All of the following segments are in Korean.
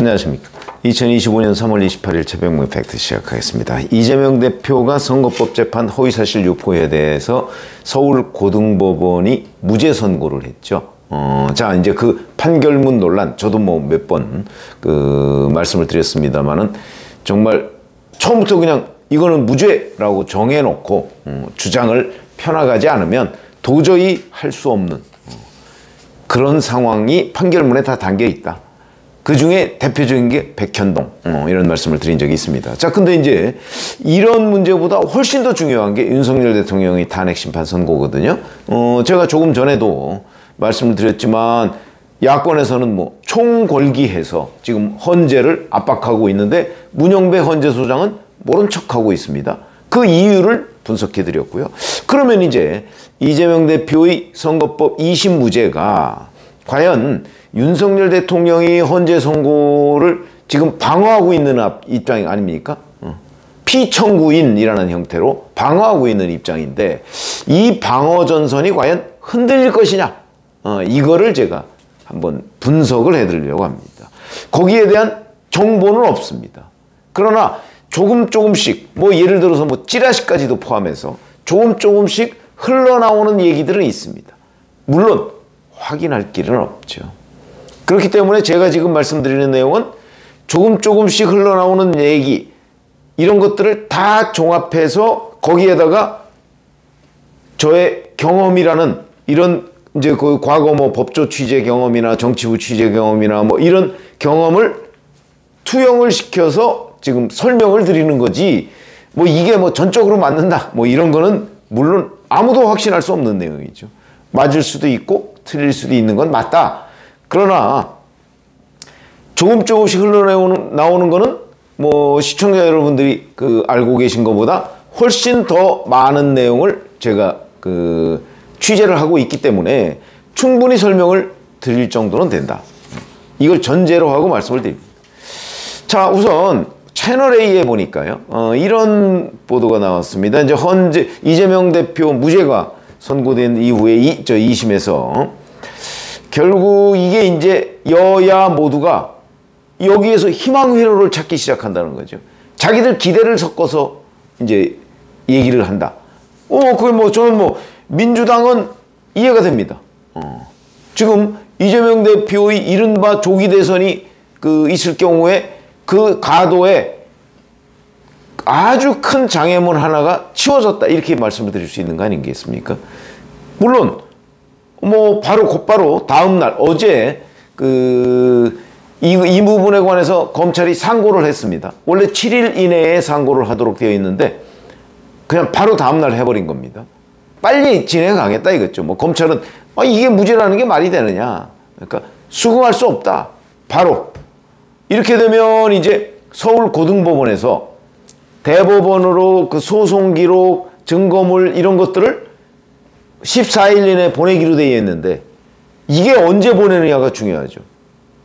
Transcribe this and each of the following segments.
안녕하십니까. 2025년 3월 28일 최병무의 팩트 시작하겠습니다. 이재명 대표가 선거법 재판 허위사실 유포에 대해서 서울고등법원이 무죄 선고를 했죠. 자, 이제 그 판결문 논란, 저도 뭐 몇 번 말씀을 드렸습니다만은 정말 처음부터 그냥 이거는 무죄라고 정해놓고 주장을 펴나가지 않으면 도저히 할 수 없는 그런 상황이 판결문에 다 담겨 있다. 그 중에 대표적인 게 백현동, 이런 말씀을 드린 적이 있습니다. 자, 근데 이제 이런 문제보다 훨씬 더 중요한 게 윤석열 대통령의 탄핵 심판 선고거든요. 제가 조금 전에도 말씀을 드렸지만 야권에서는 뭐 총궐기해서 지금 헌재를 압박하고 있는데 문영배 헌재소장은 모른 척하고 있습니다. 그 이유를 분석해 드렸고요. 그러면 이제 이재명 대표의 선거법 2심 무죄가 과연 윤석열 대통령이 헌재 선고를 지금 방어하고 있는 입장 아닙니까? 피청구인이라는 형태로 방어하고 있는 입장인데 이 방어 전선이 과연 흔들릴 것이냐? 이거를 제가 한번 분석을 해드리려고 합니다. 거기에 대한 정보는 없습니다. 그러나 조금씩 뭐 예를 들어서 뭐 찌라시까지도 포함해서 조금씩 흘러나오는 얘기들은 있습니다. 물론 확인할 길은 없죠. 그렇기 때문에 제가 지금 말씀드리는 내용은 조금씩 흘러나오는 얘기, 이런 것들을 다 종합해서 거기에다가 저의 경험이라는 이런 이제 그 과거 뭐 법조 취재 경험이나 정치부 취재 경험이나 뭐 이런 경험을 투영을 시켜서 지금 설명을 드리는 거지, 뭐 이게 뭐 전적으로 맞는다 뭐 이런 거는 물론 아무도 확신할 수 없는 내용이죠. 맞을 수도 있고 틀릴 수도 있는 건 맞다. 그러나 조금씩 흘러나오는 거는 뭐 시청자 여러분들이 알고 계신 것보다 훨씬 더 많은 내용을 제가 취재를 하고 있기 때문에 충분히 설명을 드릴 정도는 된다. 이걸 전제로 하고 말씀을 드립니다. 자, 우선 채널A에 보니까요, 이런 보도가 나왔습니다. 이제 헌재 이재명 대표 무죄가 선고된 이후에 2심에서 결국 이게 이제 여야 모두가 여기에서 희망 회로를 찾기 시작한다는 거죠. 자기들 기대를 섞어서 이제 얘기를 한다. 그게 뭐 저는 뭐 민주당은 이해가 됩니다. 지금 이재명 대표의 이른바 조기 대선이 있을 경우에 그 가도에 아주 큰 장애물 하나가 치워졌다, 이렇게 말씀을 드릴 수 있는 거 아니겠습니까? 물론 뭐 곧바로 다음날 어제 이 부분에 관해서 검찰이 상고를 했습니다. 원래 7일 이내에 상고를 하도록 되어 있는데 그냥 바로 다음날 해버린 겁니다. 빨리 진행하겠다 이거죠. 뭐 검찰은 이게 무죄라는 게 말이 되느냐. 그러니까 수긍할 수 없다. 바로 이렇게 되면 이제 서울고등법원에서 대법원으로 소송 기록, 증거물 이런 것들을 14일 이내에 보내기로 되어 있는데 이게 언제 보내느냐가 중요하죠.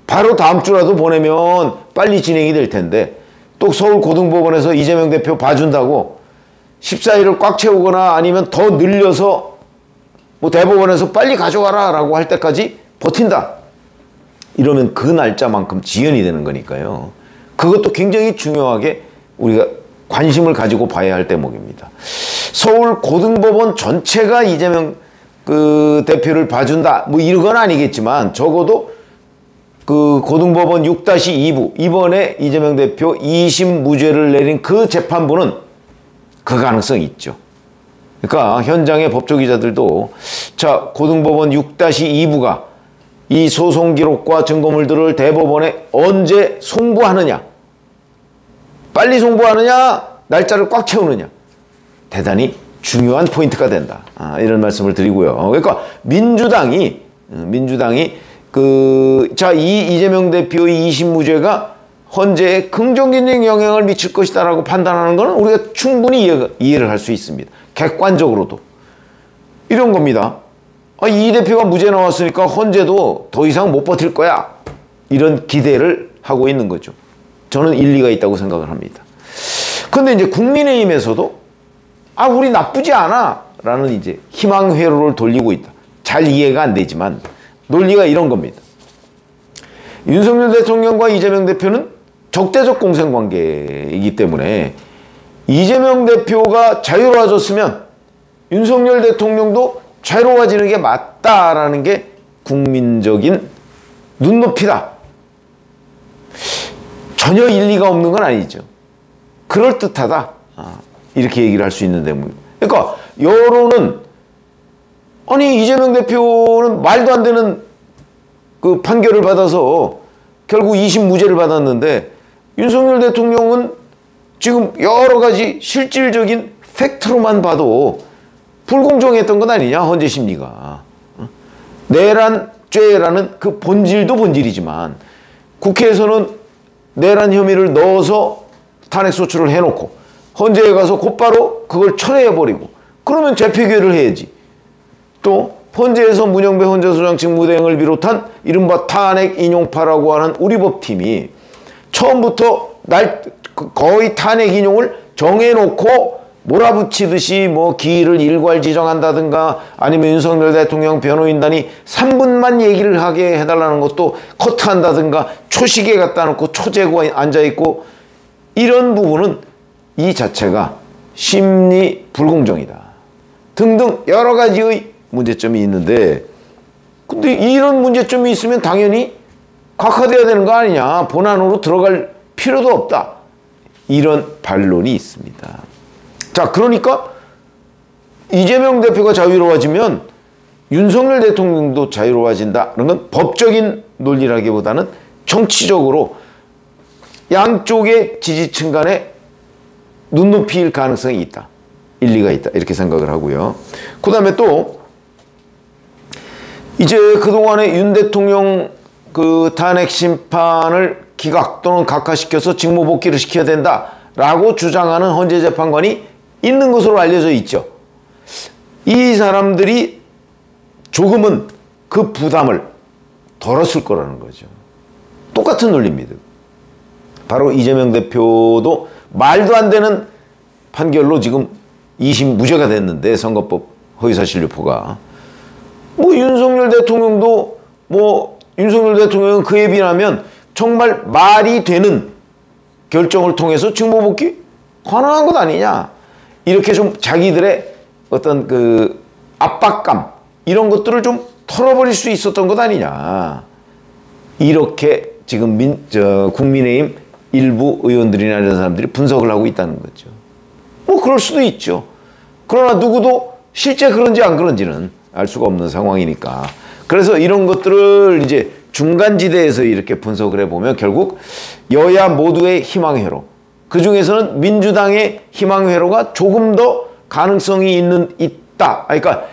바로 다음 주라도 보내면 빨리 진행이 될 텐데 또 서울고등법원에서 이재명 대표 봐준다고 14일을 꽉 채우거나 아니면 더 늘려서 뭐 대법원에서 빨리 가져가라 라고 할 때까지 버틴다. 이러면 그 날짜만큼 지연이 되는 거니까요. 그것도 굉장히 중요하게 우리가 관심을 가지고 봐야 할 대목입니다. 서울고등법원 전체가 이재명 대표를 봐준다 뭐 이런 건 아니겠지만 적어도 고등법원 6-2부 이번에 이재명 대표 2심 무죄를 내린 그 재판부는 그 가능성이 있죠. 그러니까 현장의 법조기자들도 자, 고등법원 6-2부가 이 소송 기록과 증거물들을 대법원에 언제 송부하느냐, 빨리 송부하느냐, 날짜를 꽉 채우느냐, 대단히 중요한 포인트가 된다. 이런 말씀을 드리고요. 그러니까 민주당이 이재명 대표의 2심 무죄가 헌재에 긍정적인 영향을 미칠 것이다라고 판단하는 것은 우리가 충분히 이해를 할 수 있습니다. 객관적으로도. 이런 겁니다. 이 대표가 무죄 나왔으니까 헌재도 더 이상 못 버틸 거야. 이런 기대를 하고 있는 거죠. 저는 일리가 있다고 생각을 합니다. 근데 이제 국민의힘에서도 우리 나쁘지 않아 라는 이제 희망 회로를 돌리고 있다. 잘 이해가 안 되지만 논리가 이런 겁니다. 윤석열 대통령과 이재명 대표는 적대적 공생관계이기 때문에 이재명 대표가 자유로워졌으면 윤석열 대통령도 자유로워지는 게 맞다라는 게 국민적인 눈높이다. 전혀 일리가 없는 건 아니죠. 그럴듯하다. 이렇게 얘기를 할 수 있는데, 그러니까 여론은 아니 이재명 대표는 말도 안 되는 그 판결을 받아서 결국 2심 무죄를 받았는데 윤석열 대통령은 지금 여러 가지 실질적인 팩트로만 봐도 불공정했던 건 아니냐, 헌재 심리가. 내란 죄라는 그 본질도 본질이지만 국회에서는 내란 혐의를 넣어서 탄핵소추를 해놓고 헌재에 가서 곧바로 그걸 철회해버리고 그러면 재표결을 해야지. 또 헌재에서 문영배 헌재소장 직무대행을 비롯한 이른바 탄핵 인용파라고 하는 우리 법팀이 처음부터 거의 탄핵 인용을 정해놓고 몰아붙이듯이 뭐 기일을 일괄 지정한다든가 아니면 윤석열 대통령 변호인단이 3분만 얘기를 하게 해달라는 것도 커트한다든가 초시계 갖다 놓고 초재고 앉아있고 이런 부분은 이 자체가 심리 불공정이다 등등 여러 가지의 문제점이 있는데, 근데 이런 문제점이 있으면 당연히 각하돼야 되는 거 아니냐, 본안으로 들어갈 필요도 없다, 이런 반론이 있습니다. 자, 그러니까 이재명 대표가 자유로워지면 윤석열 대통령도 자유로워진다는 건 법적인 논리라기보다는 정치적으로 양쪽의 지지층 간에 눈높이일 가능성이 있다, 일리가 있다, 이렇게 생각을 하고요. 그 다음에 또 이제 그동안에 윤 대통령 그 탄핵 심판을 기각 또는 각하시켜서 직무복귀를 시켜야 된다라고 주장하는 헌재재판관이 있는 것으로 알려져 있죠. 이 사람들이 조금은 그 부담을 덜었을 거라는 거죠. 똑같은 논리입니다. 바로 이재명 대표도 말도 안 되는 판결로 지금 2심 무죄가 됐는데, 선거법 허위사실 유포가. 뭐 윤석열 대통령도 윤석열 대통령은 그에 비하면 정말 말이 되는 결정을 통해서 직무복귀 가능한 것 아니냐, 이렇게 좀 자기들의 어떤 그 압박감 이런 것들을 좀 털어버릴 수 있었던 것 아니냐, 이렇게 지금 국민의힘 일부 의원들이나 이런 사람들이 분석을 하고 있다는 거죠. 뭐 그럴 수도 있죠. 그러나 누구도 실제 그런지 안 그런지는 알 수가 없는 상황이니까. 그래서 이런 것들을 이제 중간지대에서 이렇게 분석을 해보면 결국 여야 모두의 희망회로, 그 중에서는 민주당의 희망회로가 조금 더 가능성이 있다. 그러니까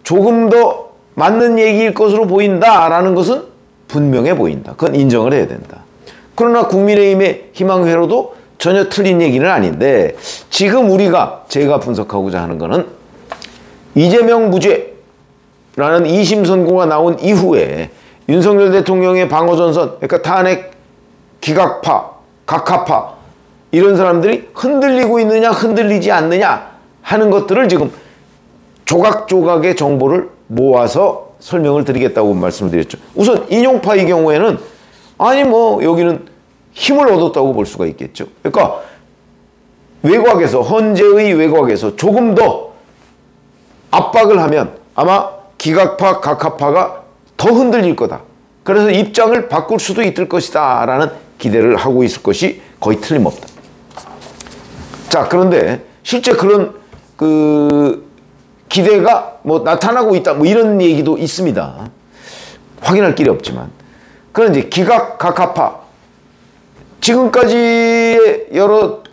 조금 더 맞는 얘기일 것으로 보인다라는 것은 분명해 보인다. 그건 인정을 해야 된다. 그러나 국민의힘의 희망회로도 전혀 틀린 얘기는 아닌데, 지금 제가 분석하고자 하는 거는 이재명 무죄라는 2심 선고가 나온 이후에 윤석열 대통령의 방어전선, 그러니까 탄핵 기각파, 각하파 이런 사람들이 흔들리고 있느냐 흔들리지 않느냐 하는 것들을 지금 조각조각의 정보를 모아서 설명을 드리겠다고 말씀을 드렸죠. 우선 인용파의 경우에는 여기는 힘을 얻었다고 볼 수가 있겠죠. 그러니까 헌재의 외곽에서 조금 더 압박을 하면 아마 기각파, 각하파가 더 흔들릴 거다. 그래서 입장을 바꿀 수도 있을 것이다 라는 기대를 하고 있을 것이 거의 틀림없다. 자, 그런데 실제 그런 기대가 나타나고 있다, 이런 얘기도 있습니다. 확인할 길이 없지만. 그런 이제 기각, 각하파, 지금까지의 여러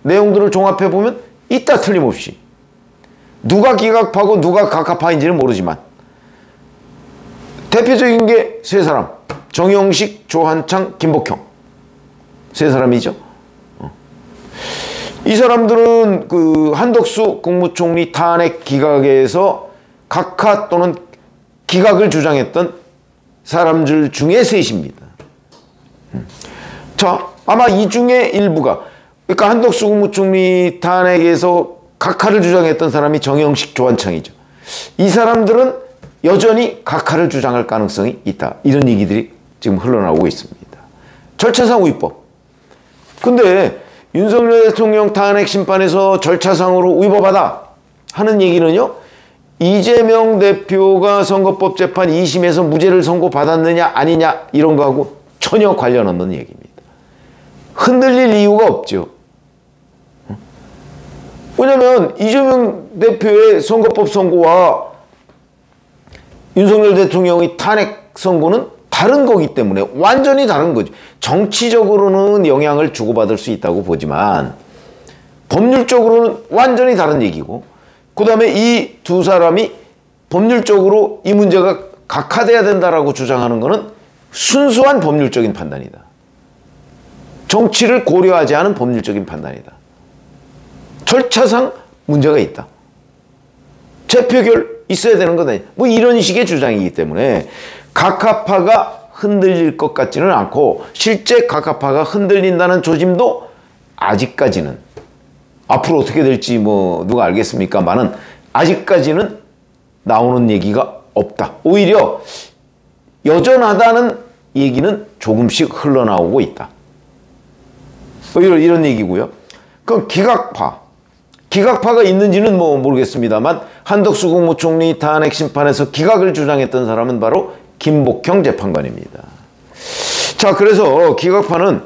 내용들을 종합해 보면 있다, 틀림없이. 누가 기각파고 누가 각하파인지는 모르지만 대표적인 게 세 사람, 정영식, 조한창, 김복형, 세 사람이죠. 이 사람들은 한덕수 국무총리 탄핵 기각에서 각하 또는 기각을 주장했던 사람들 중에 셋입니다. 자, 아마 이 중에 일부가, 그러니까 한덕수 국무총리 탄핵에서 각하를 주장했던 사람이 정영식, 조한창이죠. 이 사람들은 여전히 각하를 주장할 가능성이 있다, 이런 얘기들이 지금 흘러나오고 있습니다. 절차상 위법. 근데 윤석열 대통령 탄핵 심판에서 절차상으로 위법하다 하는 얘기는요, 이재명 대표가 선거법 재판 2심에서 무죄를 선고받았느냐 아니냐 이런 거하고 전혀 관련 없는 얘기입니다. 흔들릴 이유가 없죠. 왜냐하면 이재명 대표의 선거법 선고와 윤석열 대통령의 탄핵 선고는 다른 거기 때문에 완전히 다른 거죠. 정치적으로는 영향을 주고받을 수 있다고 보지만 법률적으로는 완전히 다른 얘기고, 그 다음에 이 두 사람이 법률적으로 이 문제가 각하돼야 된다라고 주장하는 것은 순수한 법률적인 판단이다. 정치를 고려하지 않은 법률적인 판단이다. 절차상 문제가 있다. 재표결 있어야 되는 거다. 뭐 이런 식의 주장이기 때문에 각하파가 흔들릴 것 같지는 않고, 실제 각하파가 흔들린다는 조짐도 아직까지는, 앞으로 어떻게 될지 뭐 누가 알겠습니까만은 아직까지는 나오는 얘기가 없다. 오히려 여전하다는 얘기는 조금씩 흘러나오고 있다. 이런 얘기고요. 그럼 기각파가 있는지는 뭐 모르겠습니다만, 한덕수 국무총리 탄핵 심판에서 기각을 주장했던 사람은 바로 김복형 재판관입니다. 자, 그래서 기각파는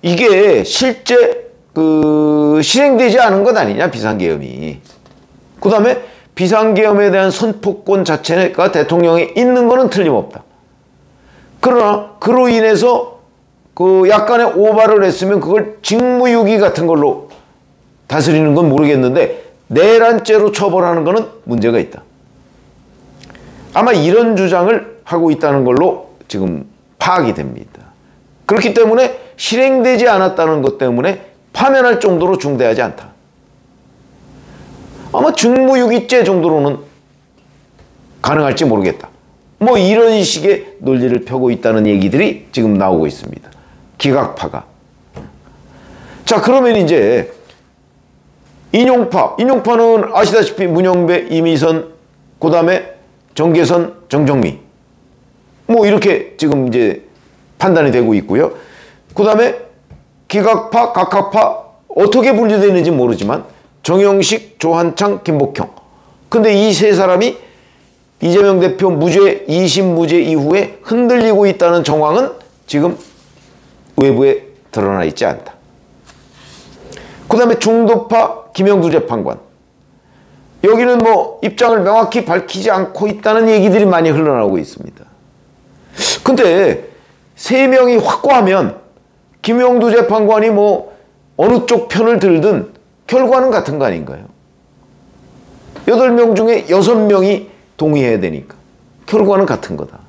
이게 실제 실행되지 않은 것 아니냐, 비상계엄이. 그 다음에 비상계엄에 대한 선포권 자체가 대통령에 있는 거는 틀림없다. 그러나 그로 인해서 약간의 오바를 했으면 그걸 직무유기 같은 걸로 다스리는 건 모르겠는데 내란죄로 처벌하는 거는 문제가 있다. 아마 이런 주장을 하고 있다는 걸로 지금 파악이 됩니다. 그렇기 때문에 실행되지 않았다는 것 때문에 파면할 정도로 중대하지 않다. 아마 직무유기죄 정도로는 가능할지 모르겠다. 뭐 이런 식의 논리를 펴고 있다는 얘기들이 지금 나오고 있습니다. 기각파가. 자, 그러면 이제 인용파는 아시다시피 문영배, 이미선, 그 다음에 정계선, 정정미, 뭐 이렇게 지금 이제 판단이 되고 있고요. 그 다음에 기각파, 각하파 어떻게 분류되는지 모르지만 정영식, 조한창, 김복형. 근데 이 세 사람이 이재명 대표 무죄, 2심 무죄 이후에 흔들리고 있다는 정황은 지금 외부에 드러나 있지 않다. 그 다음에 중도파 김영두 재판관. 여기는 뭐 입장을 명확히 밝히지 않고 있다는 얘기들이 많이 흘러나오고 있습니다. 근데 세 명이 확고하면 김영두 재판관이 뭐 어느 쪽 편을 들든 결과는 같은 거 아닌가요? 8명 중에 6명이 동의해야 되니까 결과는 같은 거다.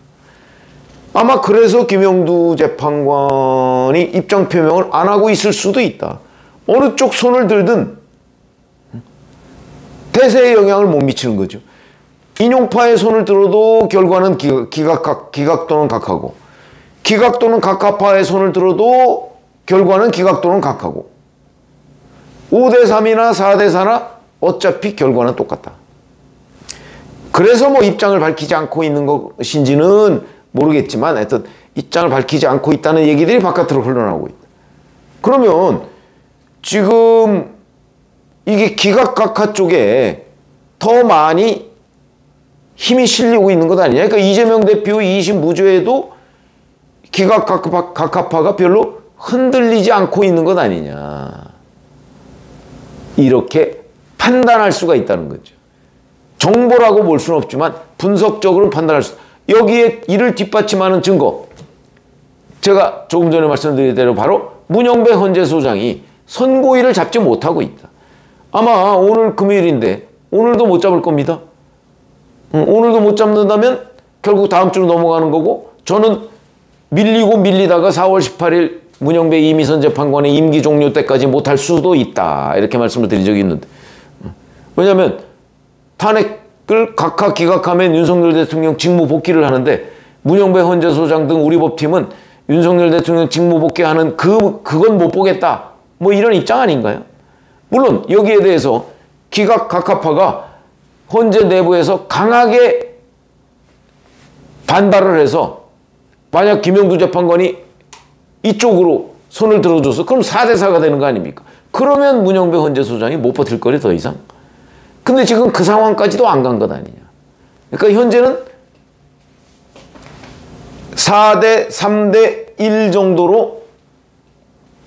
아마 그래서 김영두 재판관이 입장 표명을 안 하고 있을 수도 있다. 어느 쪽 손을 들든 대세에 영향을 못 미치는 거죠. 인용파의 손을 들어도 결과는 기각 또는 각하고, 기각 또는 각하파의 손을 들어도 결과는 기각 또는 각하고, 5대3이나 4대4나 어차피 결과는 똑같다. 그래서 뭐 입장을 밝히지 않고 있는 것인지는 모르겠지만 하여튼 입장을 밝히지 않고 있다는 얘기들이 바깥으로 흘러나오고 있다. 그러면 지금 이게 기각각하 쪽에 더 많이 힘이 실리고 있는 것 아니냐. 그러니까 이재명 대표 2심 무죄에도 기각각하파가 별로 흔들리지 않고 있는 것 아니냐. 이렇게 판단할 수가 있다는 거죠. 정보라고 볼 수는 없지만 분석적으로 판단할 수. 여기에 이를 뒷받침하는 증거. 제가 조금 전에 말씀드린 대로 바로 문영배 헌재소장이 선고일을 잡지 못하고 있다. 아마 오늘 금요일인데 오늘도 못 잡을 겁니다. 오늘도 못 잡는다면 결국 다음 주로 넘어가는 거고, 저는 밀리다가 4월 18일 문영배 이미선 재판관의 임기 종료 때까지 못할 수도 있다. 이렇게 말씀을 드린 적이 있는데, 왜냐하면 탄핵을 각하 기각하면 윤석열 대통령 직무 복귀를 하는데 문영배 헌재소장 등 우리 법팀은 윤석열 대통령 직무 복귀하는 그건 못 보겠다. 뭐 이런 입장 아닌가요? 물론 여기에 대해서 기각 각하파가 헌재 내부에서 강하게 반발을 해서 만약 김영두 재판관이 이쪽으로 손을 들어줘서 그럼 4대4가 되는 거 아닙니까? 그러면 문영배 헌재소장이 못 버틸 거래 더 이상. 근데 지금 그 상황까지도 안 간 것 아니냐. 그러니까 현재는 4대 3대 1 정도로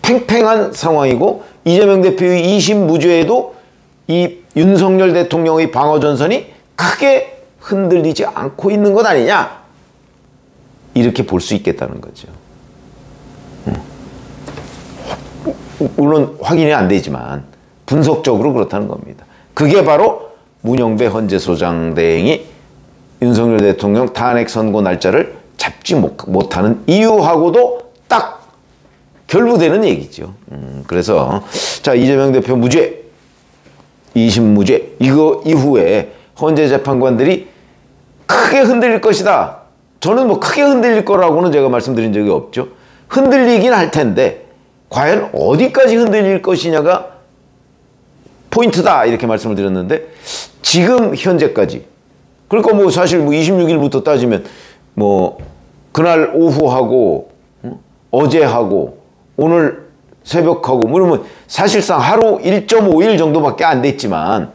팽팽한 상황이고 이재명 대표의 2심 무죄에도 이 윤석열 대통령의 방어전선이 크게 흔들리지 않고 있는 것 아니냐. 이렇게 볼 수 있겠다는 거죠. 물론 확인이 안 되지만 분석적으로 그렇다는 겁니다. 그게 바로 문영배 헌재소장 대행이 윤석열 대통령 탄핵 선고 날짜를 잡지 못하는 이유하고도 딱 결부되는 얘기죠. 그래서 자, 이재명 대표 무죄, 2심 무죄, 이거 이후에 헌재 재판관들이 크게 흔들릴 것이다. 저는 뭐 크게 흔들릴 거라고는 제가 말씀드린 적이 없죠. 흔들리긴 할 텐데 과연 어디까지 흔들릴 것이냐가 포인트다 이렇게 말씀을 드렸는데 지금 현재까지, 그러니까 뭐 사실 뭐 26일부터 따지면 뭐 그날 오후하고 어제 하고 오늘 새벽하고 뭐 이러면 사실상 하루 1.5일 정도밖에 안 됐지만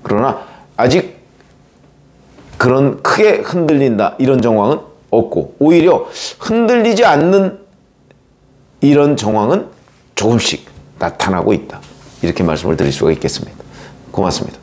그러나 아직 그런 크게 흔들린다 이런 정황은 없고 오히려 흔들리지 않는 이런 정황은 조금씩 나타나고 있다. 이렇게 말씀을 드릴 수가 있겠습니다. 고맙습니다.